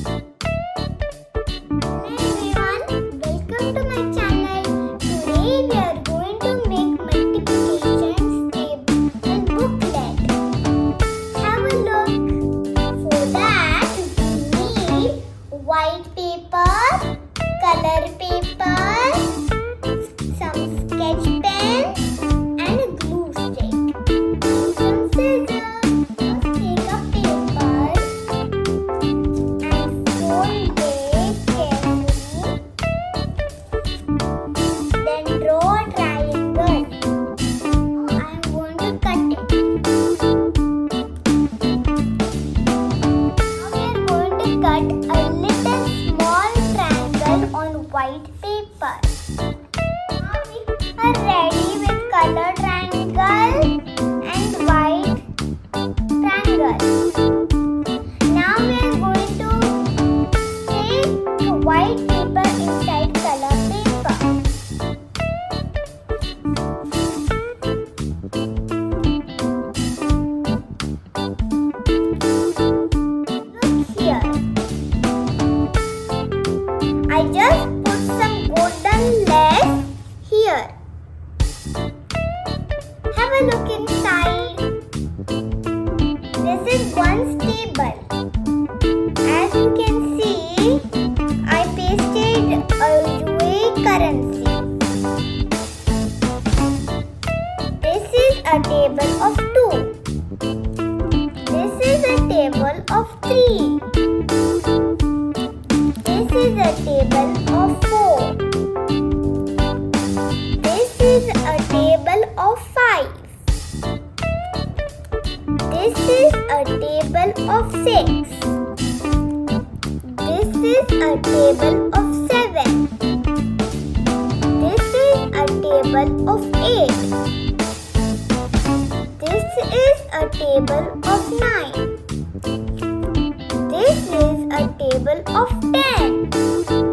everyone, welcome to my channel. Today we are going to make multiplication table and booklet. Have a look. For that we need white paper, color paper, some sketch pen and a glue stick. Some scissors. First take a paper and fold it carefully. Then draw a triangle. Now I am going to cut it. Now we are going to cut a little small triangle on white paper. Now we are ready with color triangle and white triangle. Now we are going to take white paper inside color paper. Look here. I just put some golden lace here. Have a look inside. This is one table. As you can see, I pasted a UA currency. This is a table of 2. This is a table of 3. This is a table of 4. This is a table of 5. This is a table of 6. This is a table of 7. This is a table of 8. This is a table of 9. This is a table of 10.